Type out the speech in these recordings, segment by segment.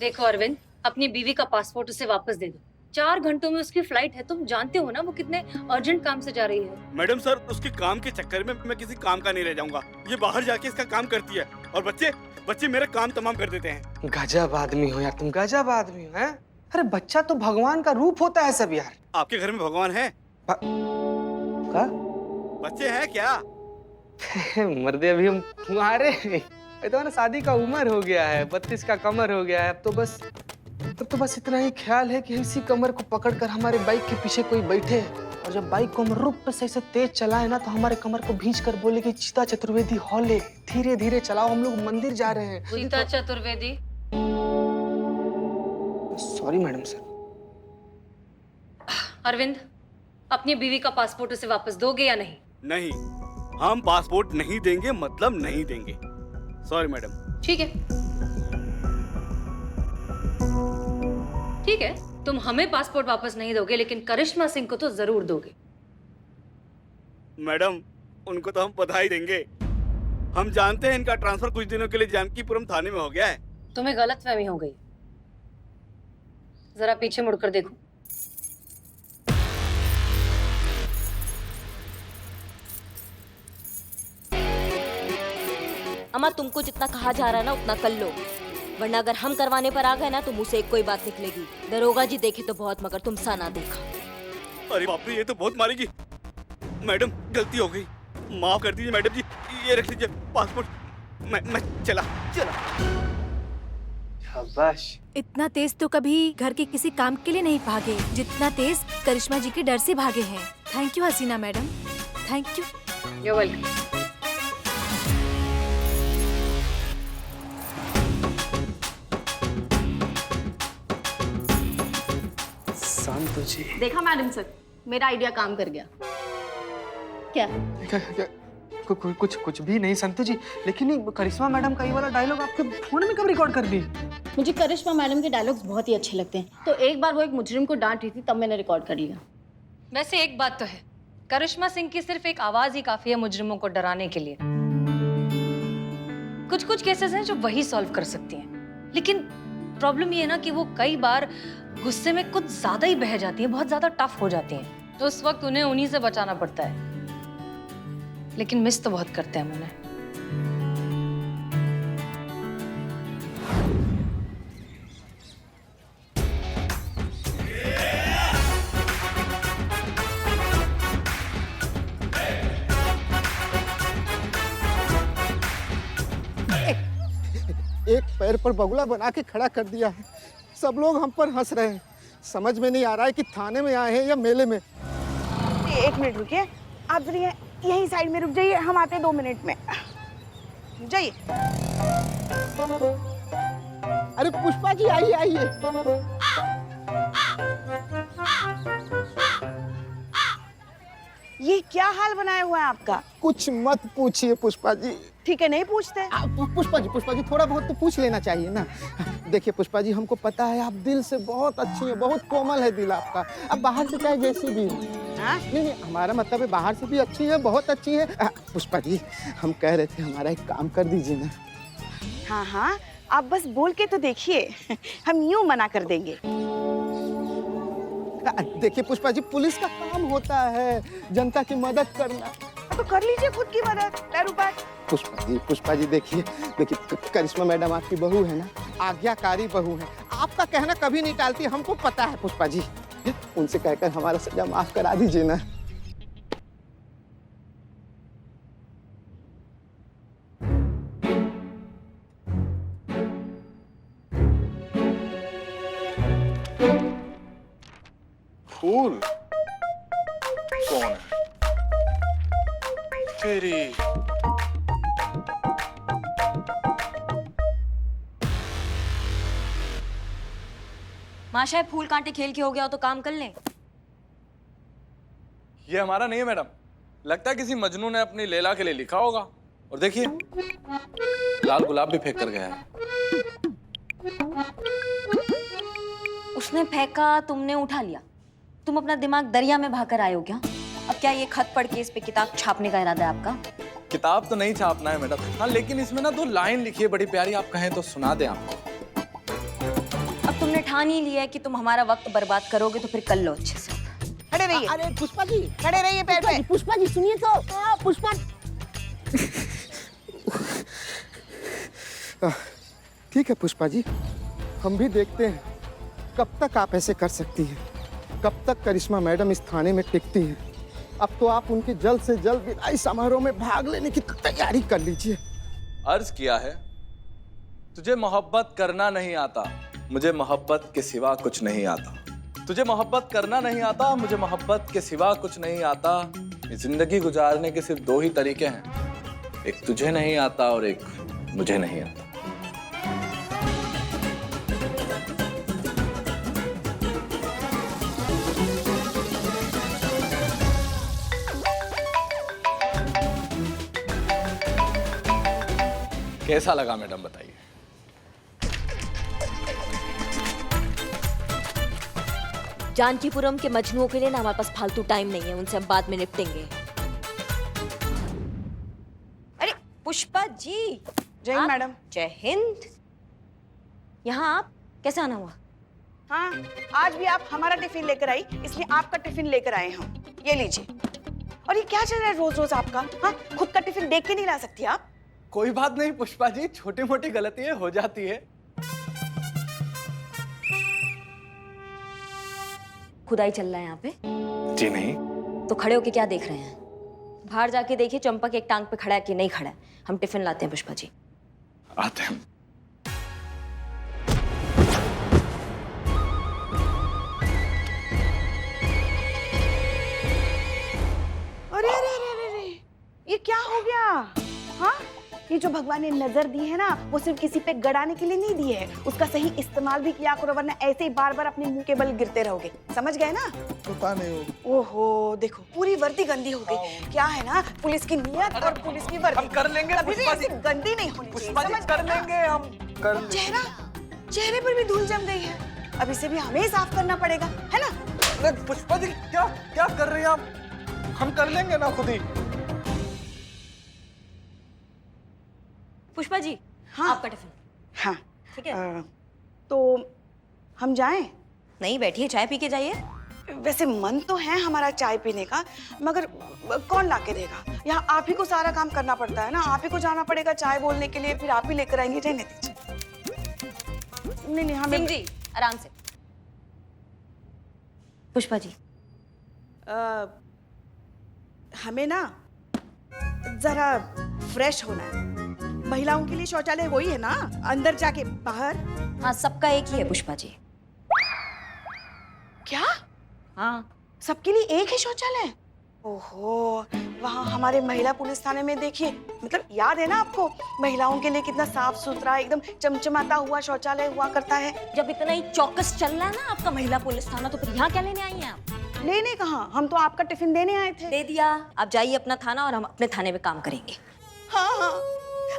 देखो अरविंद, अपनी बीवी का पासपोर्ट उसे वापस दे दो। 4 घंटों में उसकी फ्लाइट है, तुम जानते हो ना वो कितने अर्जेंट काम से जा रही है। मैडम सर, उसके काम के चक्कर में मैं किसी काम का नहीं रह जाऊंगा। ये बाहर जाके इसका काम करती है और बच्चे बच्चे मेरा काम तमाम कर देते हैं। गजब आदमी हो यार तुम, गजब आदमी हो हैं। अरे बच्चा तो भगवान का रूप होता है सब यार। आपके घर में भगवान है? का? बच्चे हैं क्या? मर्दे अभी हम तुम्हारे ये तो ना शादी का उम्र हो गया है, 32 का कमर हो गया है। अब तो बस इतना ही ख्याल है कि इसी कमर को पकड़कर हमारे बाइक के पीछे कोई बैठे और जब बाइक को हम रुक पे सही से तेज चलाए ना तो हमारे कमर को भींच कर बोले कि चीता चतुर्वेदी हौले, धीरे धीरे चलाओ, हम लोग मंदिर जा रहे हैं। Cheeta Chaturvedi? Sorry madam sir. Arvind, अपनी बीवी का पासपोर्ट उसे वापस दोगे या नहीं? नहीं, हम पासपोर्ट नहीं देंगे, मतलब नहीं देंगे। Sorry madam. ठीक है, ठीक है, तुम हमें पासपोर्ट वापस नहीं दोगे लेकिन करिश्मा सिंह को तो जरूर दोगे। मैडम, उनको तो हम बधाई देंगे। हम जानते हैं इनका ट्रांसफर कुछ दिनों के लिए जानकीपुरम थाने में हो गया है। तुम्हें गलतफहमी हो गई, जरा पीछे मुड़कर देखो। अम्मा तुमको जितना कहा जा रहा है ना उतना कर लो, वरना अगर हम करवाने पर आ गए ना तो मुंह से एक कोई बात निकलेगी। दरोगा जी देखे तो बहुत मगर तुम सा ना देखा। अरे बाप रे, ये तो बहुत मारेगी। मैडम गलती हो गई, माफ कर दीजिए मैडम जी। ये रख लीजिए पासपोर्ट। मैं चला। शाबाश। इतना तेज तो कभी घर के किसी काम के लिए नहीं भागे जितना तेज करिश्मा जी के डर से भागे हैं। Thank you Hasina madam, thank you. You're welcome. शांत जी। देखा मैडम सर, मेरा आइडिया काम कर गया। क्या? कुछ भी नहीं संतु जी, लेकिन ये करिश्मा मैडम का ये वाला डायलॉग आपके फोन में कब रिकॉर्ड कर दी? मुझे करिश्मा मैडम के डायलॉग्स बहुत ही अच्छे लगते हैं, तो एक बार वो एक मुजरिम को डांट रही थी तब मैंने रिकॉर्ड कर लिया। वैसे एक बात तो है, करिश्मा सिंह की सिर्फ एक आवाज ही काफी है मुजरिमों को डराने के लिए। कुछ कुछ केसेस हैं जो वही सॉल्व कर सकती हैं, लेकिन प्रॉब्लम ये है ना कि वो कई बार गुस्से में कुछ ज्यादा ही बह जाती है, बहुत ज्यादा टफ हो जाती हैं, तो उस वक्त उन्हें उन्हीं से बचाना पड़ता है। लेकिन मिस तो बहुत करते हैं हम उन्हें। एक पैर पर बगुला बना के खड़ा कर दिया है। सब लोग हम पर हंस रहे हैं। समझ में नहीं आ रहा है कि थाने में आए हैं या मेले में। एक मिनट रुकिए, आप जरा यहीं साइड में रुक जाइए, हम आते हैं 2 मिनट में। जाइए। अरे पुष्पा जी आइए आइए। ये क्या हाल बनाया हुआ है आपका? कुछ मत पूछिए पुष्पा जी। ठीक है, नहीं पूछते। पुष्पा जी थोड़ा बहुत तो पूछ लेना चाहिए ना। देखिए पुष्पा जी, हमको पता है आप दिल से बहुत अच्छी हैं, बहुत कोमल है दिल आपका। अब बाहर से चाहे जैसी भी हो। नहीं, हमारा मतलब है बाहर से भी अच्छी है, बहुत अच्छी है। पुष्पा जी, हम कह रहे थे हमारा एक काम कर दीजिए ना। हाँ हाँ, आप बस बोल के तो देखिए, हम यूं मना कर देंगे। देखिए पुष्पा जी, पुलिस का काम होता है जनता की मदद करना। तो कर लीजिए खुद की मदद, पैर ऊपर। पुष्पा जी देखिए करिश्मा मैडम आपकी बहू है ना, आज्ञाकारी बहू है। आपका कहना कभी नहीं टालती, हमको पता है पुष्पा जी। उनसे कहकर हमारा सजा माफ करा दीजिए ना। फूल कौन है? तेरी माशा फूल कांटे खेल के हो गया हो तो काम कर लें। ये हमारा नहीं है मैडम, लगता है किसी मजनू ने अपनी लैला के लिए लिखा होगा। और देखिए लाल गुलाब भी फेंक कर गया है। उसने फेंका, तुमने उठा लिया। तुम अपना दिमाग दरिया में बहाकर आए हो क्या? अब क्या ये खत पढ़ के इस पे किताब छापने का इरादा है आपका? किताब तो नहीं छापना है मैडम, हाँ लेकिन इसमें ना 2 लाइन लिखी है बड़ी प्यारी, आप कहें तो सुना दें आपको। तुमने ठान ही लिया है कि तुम हमारा वक्त बर्बाद करोगे तो फिर कर लो अच्छे से। खड़े रहिए। अरे पुष्पा जी, खड़े रहिए पैर पे। पुष्पा जी सुनिए तो। पुष्पा ठीक है पुष्पा जी, हम भी देखते हैं कब तक आप ऐसे कर सकती हैं, कब तक करिश्मा मैडम इस थाने में टिकती हैं। अब तो आप उनके जल्द से जल्द विदाई समारोह में भाग लेने की तैयारी कर लीजिए। अर्ज किया है, तुझे मोहब्बत करना नहीं आता, मुझे मोहब्बत के सिवा कुछ नहीं आता। तुझे मोहब्बत करना नहीं आता, मुझे मोहब्बत के सिवा कुछ नहीं आता। जिंदगी गुजारने के सिर्फ दो ही तरीके हैं, एक तुझे नहीं आता और एक मुझे नहीं आता। कैसा लगा मैडम बताइए? जानकीपुरम के मजनुओं के लिए ना हमारे पास फालतू टाइम नहीं है, उनसे हम बाद में निपटेंगे। अरे पुष्पा जी। जय हिंद मैडम। जय हिंद। यहाँ आप कैसे आना हुआ? हाँ, आज भी आप हमारा टिफिन लेकर आई, इसलिए आपका टिफिन लेकर आए हम। ये लीजिए। और ये क्या चल रहा है रोज रोज आपका? हाँ, खुद का टिफिन देख के नहीं ला सकती आप? कोई बात नहीं पुष्पा जी, छोटी मोटी गलतियां हो जाती है। खुदाई चल रहा है यहाँ पे? जी नहीं। तो खड़े होके क्या देख रहे हैं? बाहर जाके देखिए चंपक एक टांग पे खड़ा है कि नहीं खड़ा है। हम टिफिन लाते हैं पुष्पा जी। आते हैं। अरे अरे अरे अरे अरे, ये क्या हो गया? हाँ, ये जो भगवान ने नजर दी है ना, वो सिर्फ किसी पे गड़ाने के लिए नहीं दी है, उसका सही इस्तेमाल भी किया करो, वरना ऐसे ही बार बार अपने मुंह के बल गिरते रहोगे। समझ गए ना? पता नहीं। ओहो, देखो पूरी वर्दी गंदी हो गई। क्या है ना, पुलिस की नियत और पुलिस की वर्दी हम कर लेंगे कभी भी पुष्पा जी। ऐसी गंदी नहीं होनी चाहिए। पुष्पा जी समझ कर गए ना? लेंगे, हम कर लेंगे। चेहरे पर भी धूल जम गई है, अब इसे भी हमें साफ करना पड़ेगा, है ना? पुष्पा जी क्या क्या कर रही हैं आप? हम कर लेंगे ना खुद ही। पुष्पा जी, हाँ। आपका टिफिन। हाँ, ठीक है। तो हम जाएं? नहीं, बैठिए, चाय पी के जाइए। वैसे मन तो है हमारा चाय पीने का, मगर कौन ला के देगा? यहाँ आप ही को सारा काम करना पड़ता है ना, आप ही को जाना पड़ेगा चाय बोलने के लिए, फिर आप ही लेकर आएंगे। रहने दीजिए। नहीं नहीं, हमें सिंह जी आराम से। पुष्पा जी, हमें ना जरा फ्रेश होना है। महिलाओं के लिए शौचालय वही है ना, अंदर जाके बाहर? हाँ, सबका एक ही है पुष्पा जी। क्या? हाँ, सबके लिए एक ही शौचालय? ओहो, वहाँ हमारे महिला पुलिस थाने में देखिए, मतलब याद है ना आपको, महिलाओं के लिए कितना साफ सुथरा एकदम चमचमाता हुआ शौचालय हुआ करता है। जब इतना ही चौकस चल रहा है ना आपका महिला पुलिस थाना, तो फिर यहाँ क्या लेने आई हैं आप? लेने कहाँ, हम तो आपका टिफिन देने आए थे। दे दिया, आप जाइए अपना थाना और हम अपने थाने में काम करेंगे। हाँ हाँ,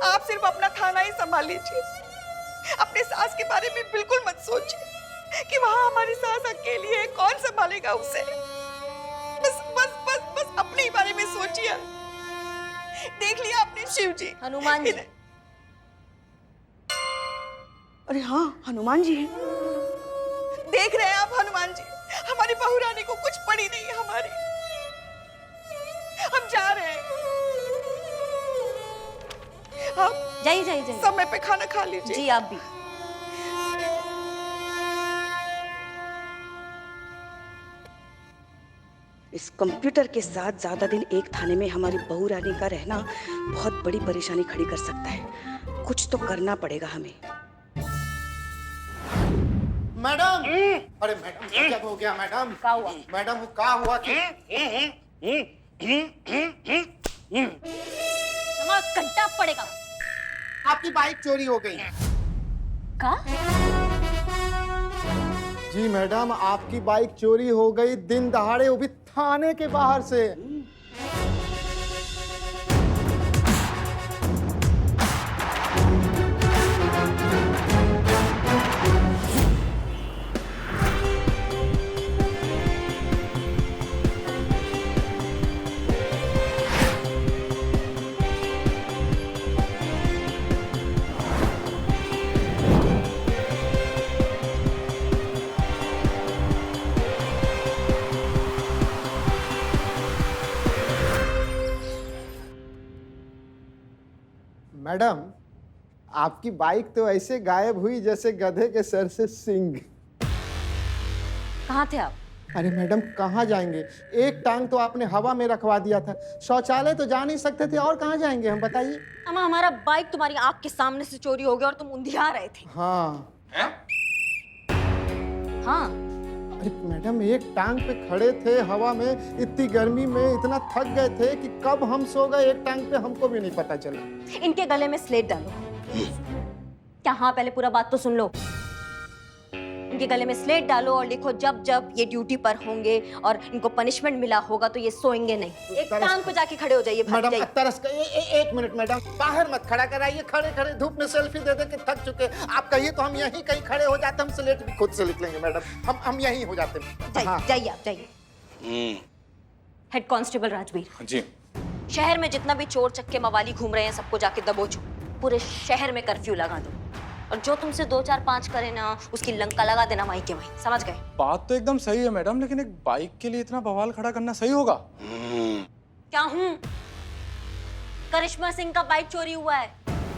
आप सिर्फ अपना थाना ही संभाल लीजिए, अपने सास के बारे में बिल्कुल मत सोचिए कि वहाँ हमारी सास अकेली है, कौन संभालेगा उसे। बस बस बस बस अपने ही बारे में सोचिए। देख लिया आपने शिव जी, हनुमान जी। अरे हाँ, हनुमान जी हैं। देख रहे हैं आप हनुमान जी, हमारी बहू रानी को कुछ पड़ी नहीं है हमारी। हम जा रहे हैं। आप जाइए जाइए जाइए। समय पे खाना खा लीजिए। जी आप भी। इस कंप्यूटर के साथ ज्यादा दिन एक थाने में हमारी बहू रानी का रहना बहुत बड़ी परेशानी खड़ी कर सकता है। कुछ तो करना पड़ेगा हमें। मैडम, अरे मैडम क्या हो गया मैडम? क्या हुआ? मैडम वो क्या हुआ कि हमारा कंटा पड़ेगा। आपकी बाइक चोरी हो गई। का? जी मैडम, आपकी बाइक चोरी हो गई दिन दहाड़े, वो भी थाने के बाहर से। मैडम, आपकी बाइक तो ऐसे गायब हुई जैसे गधे के सर से सींग। कहाँ थे आप? अरे मैडम, कहाँ जाएंगे? एक टांग तो आपने हवा में रखवा दिया था। शौचालय तो जा नहीं सकते थे, और कहाँ जाएंगे हम, बताइए। अम्मा, हमारा बाइक तुम्हारी आंख के सामने से चोरी हो गया और तुम उंधिया रहे थे। हाँ। हाँ। अरे मैडम, एक टांग पे खड़े थे हवा में, इतनी गर्मी में इतना थक गए थे कि कब हम सो गए एक टांग पे हमको भी नहीं पता चला। इनके गले में स्लेट डालो। क्या? हाँ, पहले पूरा बात तो सुन लो। इनके गले में स्लेट डालो और लिखो, जब जब ये ड्यूटी पर होंगे और इनको पनिशमेंट मिला होगा तो ये सोएंगे नहीं। एक टांग पे जाके खड़े हो जाइए, भाग मैडम जाइए। तरस का एक मिनट मैडम, बाहर मत खड़ा कराइए। खड़े खड़े धूप में सेल्फी दे दे के थक चुके। आप कहिए तो हम यहीं कहीं खड़े हो जाते, हम स्लेट भी खुद से लिख लेंगे मैडम। हम यहीं हो जाते। हाँ। जाइए आप, जाइए। हेड कांस्टेबल राजवीर जी। शहर में जितना भी चोर चक्के मवाली घूम रहे हैं सबको जाके दबोचो। पूरे शहर में कर्फ्यू लगा दो और जो तुमसे 2 4 5 करे ना उसकी लंका लगा देना वहीं के वहीं। समझ गए? बात तो एकदम सही है मैडम, लेकिन एक बाइक के लिए इतना बवाल खड़ा करना सही होगा? क्या हूँ? करिश्मा सिंह का बाइक चोरी हुआ है।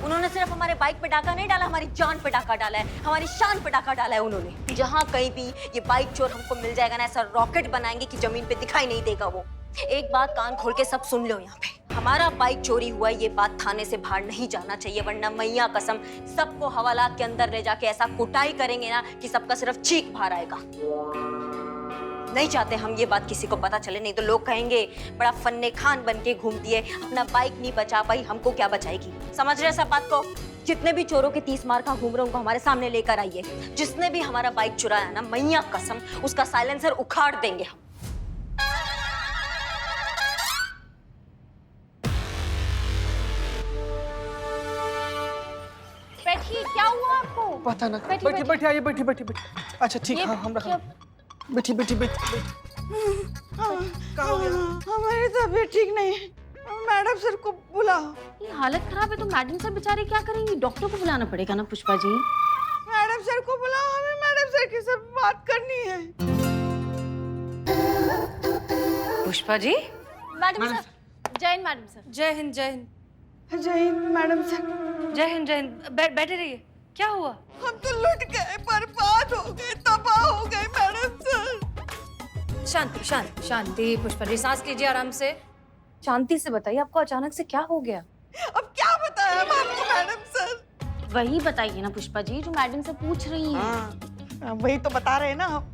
उन्होंने सिर्फ हमारे बाइक पे डाका नहीं डाला, हमारी जान पे डाका डाला है, हमारी शान पे डाका डाला है उन्होंने। जहाँ कहीं भी ये बाइक चोर हमको मिल जाएगा ना, ऐसा रॉकेट बनाएंगे कि जमीन पे दिखाई नहीं देगा वो। एक बात कान खोल के सब सुन लो, यहाँ पे हमारा बाइक चोरी हुआ, ये बात थाने से बाहर नहीं जाना चाहिए, वरना मैया कसम सबको हवालात के अंदर ले जाके ऐसा कुटाई करेंगे ना कि सबका सिर्फ चीख बाहर आएगा। नहीं चाहते हम ये बात किसी को पता चले, नहीं तो लोग कहेंगे बड़ा फन्ने खान बन के घूमती है, अपना बाइक नहीं बचा पाई, हमको क्या बचाएगी। समझ रहे सब बात को? जितने भी चोरों के 30 मार का घूम रहे उनको हमारे सामने लेकर आइए। जिसने भी हमारा बाइक चुराया ना, मैया कसम उसका साइलेंसर उखाड़ देंगे हम। बैठिए, क्या हुआ आपको? पता ना। बैठिए, बैठिए बैठिए, आइए, बैठिए बैठिए बैठिए। अच्छा ठीक, हाँ हम रखा। बैठिए बैठिए बैठिए। हमारी तबीयत ठीक नहीं है, मैडम सर को बुलाओ। ये हालत खराब है तो मैडम सर बेचारे क्या करेंगी? डॉक्टर को बुलाना पड़ेगा ना पुष्पा जी। मैडम सर को बुलाओ, हमें मैडम सर के साथ बात करनी है। Pushpa ji. Madam sir, Jai Hind madam sir. Jai Hind, जय हिंद। जय हिंद मैडम सर। जय हिंद, जय हिंद। बैठे रहिए। क्या हुआ? हम तो लुट गए, बर्बाद हो गए, तबाह हो गए मैडम सर। शांति शांति शांति पुष्पा जी, सांस लीजिए आराम से। शांति से बताइए, आपको अचानक से क्या हो गया? अब क्या बताया आपको मैडम सर? वही बताइए ना पुष्पा जी जो मैडम से पूछ रही हैं। हाँ, वही तो बता रहे हैं ना हम।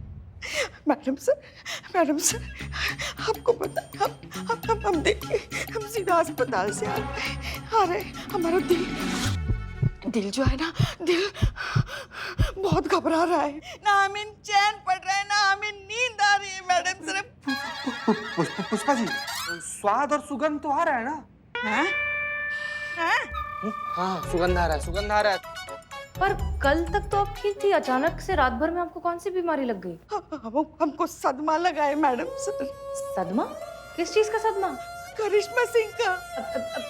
मैडम सर आपको पता, हम देखिए, हम सीधा अस्पताल से आ रहे, हमारा दिल जो है ना, दिल बहुत घबरा रहा है, ना हमें चैन पड़ रहा है, ना हमें नींद आ रही है मैडम सर। पुष्पा जी, स्वाद और सुगंध तो आ रहा है ना? हैं? हाँ, सुगंध आ रहा है, सुगंध आ रहा है। पर कल तक तो आप ठीक थी, अचानक से रात भर में आपको कौन सी बीमारी लग गई? हमको सदमा लगा है मैडम सर। सदमा? किस चीज का सदमा? करिश्मा सिंह का।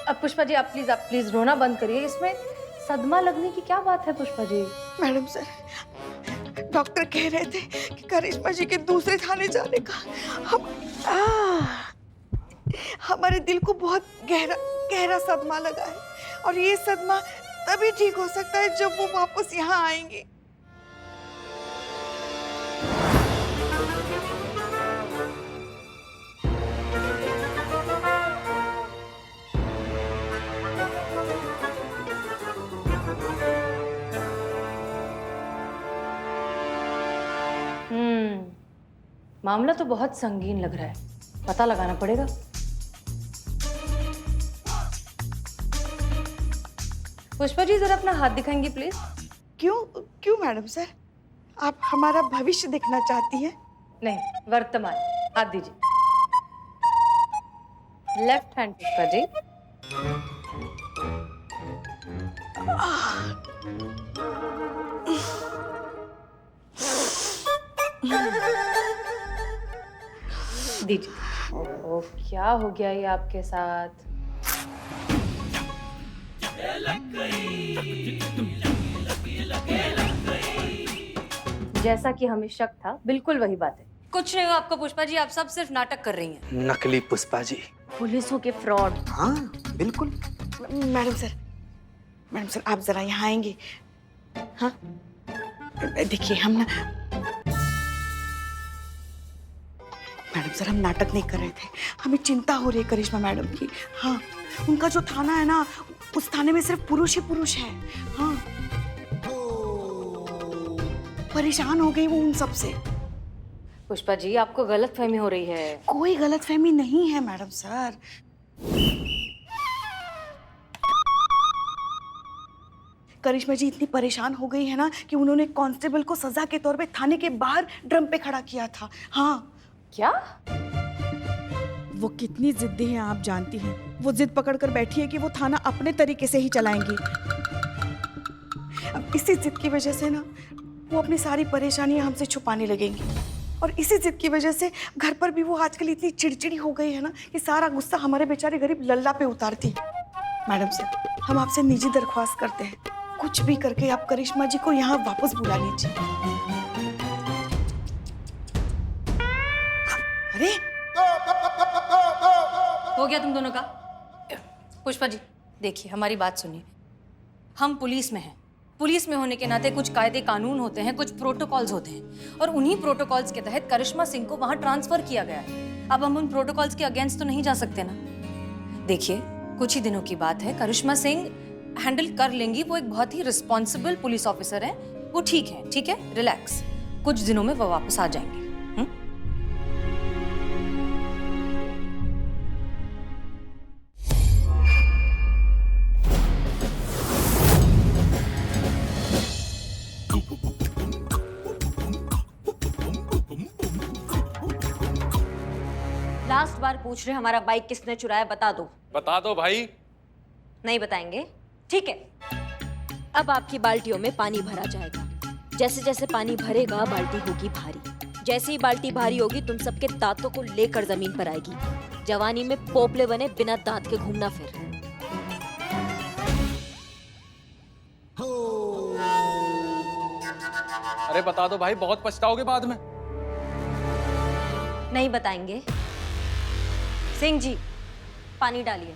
अब पुष्पा जी, आप प्लीज रोना बंद करिए। इसमें सदमा लगने की क्या बात है Pushpa ji? Madam sir, doctor कह रहे थे कि करिश्मा जी के दूसरे थाने जाने का हमारे दिल को बहुत गहरा सदमा लगा है, और ये सदमा तभी ठीक हो सकता है जब वो वापस यहाँ आएंगे। मामला तो बहुत संगीन लग रहा है, पता लगाना पड़ेगा। पुष्पा जी, जरा अपना हाथ दिखाएंगी प्लीज। क्यों मैडम सर? आप हमारा भविष्य देखना चाहती हैं? नहीं, वर्तमान। हाथ दीजिए। Left hand Pushpa ji. दीजिए। ओह, क्या हो गया ये आपके साथ? जैसा कि हमें शक था, बिल्कुल वही बात है। कुछ नहीं हुआ आपको पुष्पा जी, आप सब सिर्फ नाटक कर रही हैं। नकली पुष्पा जी। पुलिसों के फ्रॉड। हाँ बिल्कुल। मैडम सर, मैडम सर आप जरा यहाँ आएंगे? हाँ देखिए हम ना मैडम सर हम नाटक नहीं कर रहे थे, हमें चिंता हो रही है करिश्मा मैडम की। हाँ उनका जो थाना है ना, उस थाने में सिर्फ पुरुष ही पुरुष है। हाँ परेशान हो गई वो उन सब से। पुष्पा जी आपको गलतफहमी हो रही है। कोई गलतफहमी नहीं है मैडम सर। करिश्मा जी इतनी परेशान हो गई है ना कि उन्होंने कांस्टेबल को सजा के तौर पे थाने के बाहर ड्रम पे खड़ा किया था। हाँ क्या? वो कितनी जिद्दी है आप जानती हैं। वो जिद पकड़ कर बैठी है कि वो थाना अपने तरीके से ही चलाएंगी। अब इसी जिद की वजह से ना वो अपनी सारी परेशानियां हमसे छुपाने लगेंगी, और इसी जिद की वजह से घर पर भी वो आजकल इतनी चिड़चिड़ी हो गई है ना कि सारा गुस्सा हमारे बेचारे गरीब लल्ला पे उतारती है। मैडम सर हम आपसे निजी दरख्वास्त करते हैं, कुछ भी करके आप करिश्मा जी को यहाँ वापस बुला लीजिए। अरे हो गया तुम दोनों का? पुष्पा जी देखिए हमारी बात सुनिए, हम पुलिस में हैं। पुलिस में होने के नाते कुछ कायदे कानून होते हैं, कुछ प्रोटोकॉल्स होते हैं, और उन्हीं प्रोटोकॉल्स के तहत करिश्मा सिंह को वहां ट्रांसफर किया गया है। अब हम उन प्रोटोकॉल्स के अगेंस्ट तो नहीं जा सकते ना। देखिए कुछ ही दिनों की बात है, करिश्मा सिंह हैंडल कर लेंगी। वो एक बहुत ही रिस्पॉन्सिबल पुलिस ऑफिसर है, वो ठीक है, रिलैक्स। कुछ दिनों में वो वापस आ जाएंगे। लास्ट बार पूछ रहे हमारा बाइक किसने चुराया, बता दो। बता दो भाई। नहीं बताएंगे? ठीक है, अब आपकी बाल्टियों में पानी भरा जाएगा। जैसे जैसे पानी भरेगा बाल्टी होगी भारी। जैसे ही बाल्टी भारी होगी तुम सबके दांतों को लेकर जमीन पर आएगी। जवानी में पोपले बने बिना दांत के घूमना फिर। अरे बता दो भाई, बहुत पछताओगे बाद में। नहीं बताएंगे? सिंह जी पानी डालिए।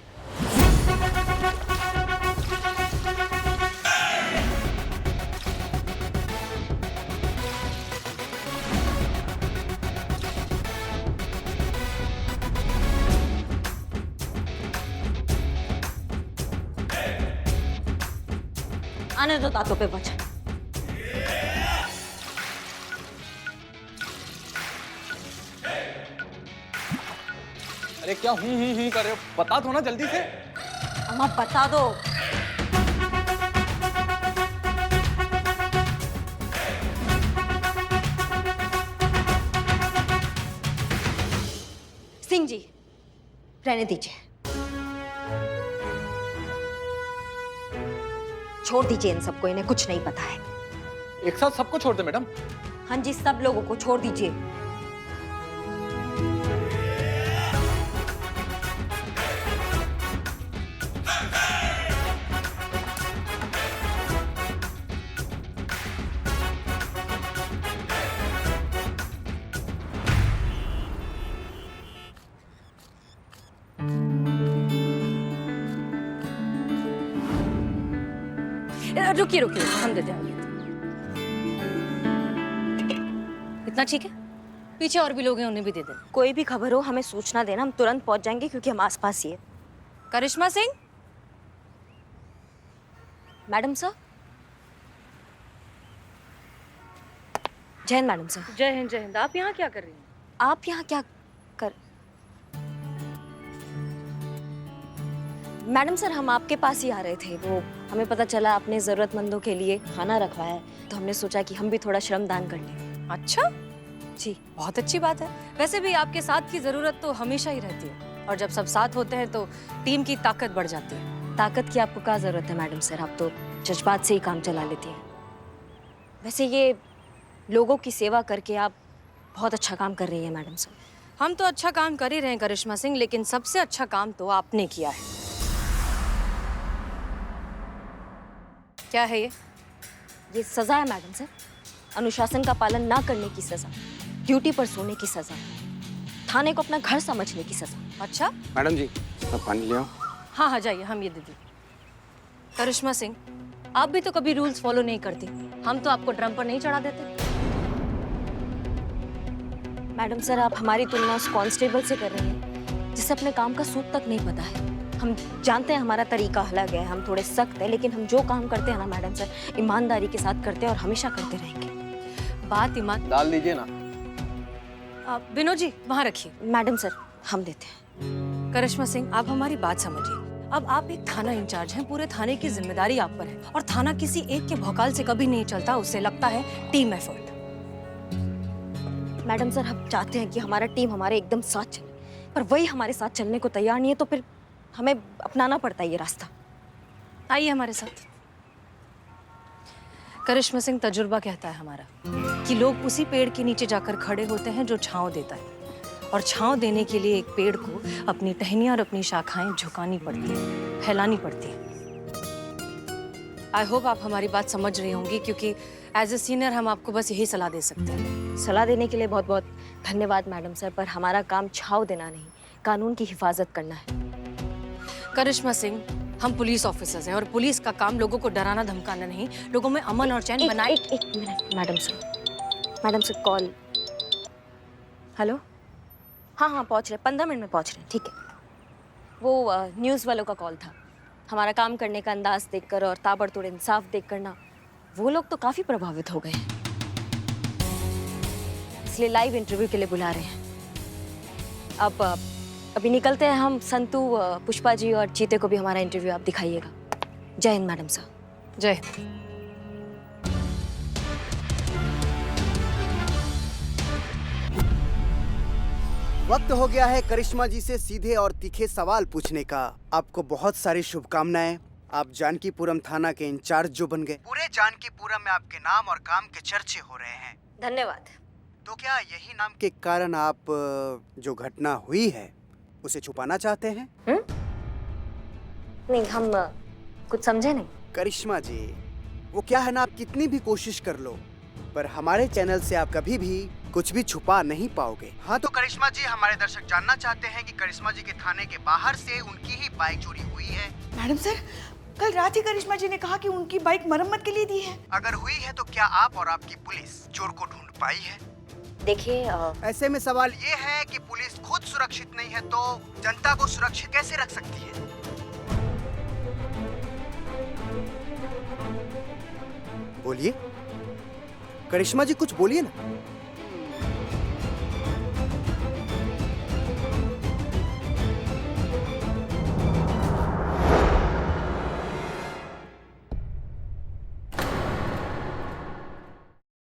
आने दो दांतों पे वजन। अरे क्या हूँ कर रहे हो? बता दो ना जल्दी से। अम्मा बता दो। सिंह जी रहने दीजिए, छोड़ दीजिए इन सबको, इन्हें कुछ नहीं पता है। एक साथ सबको छोड़ दे मैडम। हाँ जी सब लोगों को छोड़ दीजिए। रुकिए हम देते हैं। इतना ठीक है? पीछे और भी लोग हैं, उन्हें भी दे देना। कोई भी खबर हो हमें सूचना देना, हम तुरंत पहुंच जाएंगे क्योंकि हम आसपास ही है। Karishma Singh. Madam sir. Jai Hind madam sir. Jai Hind. आप यहाँ क्या कर रही हैं? आप यहाँ क्या कर? मैडम सर हम आपके पास ही आ रहे थे। वो हमें पता चला आपने जरूरतमंदों के लिए खाना रखवाया है, तो हमने सोचा कि हम भी थोड़ा श्रमदान कर लें। अच्छा जी बहुत अच्छी बात है। वैसे भी आपके साथ की जरूरत तो हमेशा ही रहती है, और जब सब साथ होते हैं तो टीम की ताकत बढ़ जाती है। ताकत की आपको क्या जरूरत है मैडम सर, आप तो जज्बात से ही काम चला लेती हैं। वैसे ये लोगों की सेवा करके आप बहुत अच्छा काम कर रही है मैडम सर। हम तो अच्छा काम कर ही रहे हैं करिश्मा सिंह, लेकिन सबसे अच्छा काम तो आपने किया है। क्या है ये सजा है मैडम सर, अनुशासन का पालन ना करने की सजा, ड्यूटी पर सोने की सजा, थाने को अपना घर समझने की सजा। अच्छा मैडम जी मैं पानी ले आऊं? हाँ जाइए, हम ये दे दी। करिश्मा सिंह, आप भी तो कभी रूल्स फॉलो नहीं करती। हम तो आपको ड्रम पर नहीं चढ़ा देते। मैडम सर, आप हमारी तुलना उस कांस्टेबल से कर रही हैं जिसे अपने काम का सूद तक नहीं पता है। हम जानते हैं हमारा तरीका अलग है, हम थोड़े सख्त हैं, लेकिन हम जो काम करते हैं ना मैडम सर, ईमानदारी के साथ करते हैं और हमेशा करते रहेंगे। बात ईमान। डाल दीजिए ना। विनोद जी वहाँ रखिए। मैडम सर, हम देते हैं। करिश्मा सिंह, आप हमारी बात समझिए। अब आप एक थाना इंचार्ज हैं, पूरे थाने की जिम्मेदारी आप पर है और थाना किसी एक के भौकाल से कभी नहीं चलता, उससे लगता है टीम एफर्ट। मैडम सर, हम चाहते हैं कि हमारा टीम हमारे एकदम साथ चले, पर वही हमारे साथ चलने को तैयार नहीं है, तो फिर हमें अपनाना पड़ता है ये रास्ता। आइए हमारे साथ। करिश्मा सिंह, तजुर्बा कहता है हमारा कि लोग उसी पेड़ के नीचे जाकर खड़े होते हैं जो छांव देता है, और छांव देने के लिए एक पेड़ को अपनी टहनियां और अपनी शाखाएं झुकानी पड़ती है, फैलानी पड़ती है। आई होप आप हमारी बात समझ रही होंगी, क्योंकि एज ए सीनियर हम आपको बस यही सलाह दे सकते हैं। सलाह देने के लिए बहुत बहुत धन्यवाद मैडम सर, पर हमारा काम छाव देना नहीं, कानून की हिफाजत करना है। करिश्मा सिंह, हम पुलिस ऑफिसर्स हैं और पुलिस का काम लोगों को डराना धमकाना नहीं, लोगों में अमन और चैन बनाए। एक minute madam sir call. Hello, हाँ पहुंच रहे, 15 मिनट में पहुंच रहे हैं। ठीक है। वो न्यूज़ वालों का कॉल था। हमारा काम करने का अंदाज देखकर और ताबड़तोड़ इंसाफ देखकर ना वो लोग तो काफी प्रभावित हो गए हैं, इसलिए लाइव इंटरव्यू के लिए बुला रहे हैं। अब अभी निकलते हैं हम। संतू, पुष्पा जी और चीते को भी हमारा इंटरव्यू आप दिखाइएगा। जय हिंद मैडम साहब। जय हिंद। वक्त हो गया है करिश्मा जी से सीधे और तीखे सवाल पूछने का। आपको बहुत सारी शुभकामनाएं। आप जानकीपुरम थाना के इंचार्ज जो बन गए। पूरे जानकीपुरम में आपके नाम और काम के चर्चे हो रहे हैं। धन्यवाद। तो क्या यही नाम के कारण आप जो घटना हुई है उसे छुपाना चाहते हैं? नहीं, हम कुछ समझे नहीं। करिश्मा जी, वो क्या है ना, आप कितनी भी कोशिश कर लो पर हमारे चैनल से आप कभी भी कुछ भी छुपा नहीं पाओगे। हाँ तो करिश्मा जी, हमारे दर्शक जानना चाहते हैं कि करिश्मा जी के थाने के बाहर से उनकी ही बाइक चोरी हुई है। मैडम सर, कल रात ही करिश्मा जी ने कहा कि उनकी बाइक मरम्मत के लिए दी है। अगर हुई है तो क्या आप और आपकी पुलिस चोर को ढूंढ पाई है? देखिए, ऐसे में सवाल ये है कि पुलिस खुद सुरक्षित नहीं है तो जनता को सुरक्षित कैसे रख सकती है? बोलिए करिश्मा जी, कुछ बोलिए ना।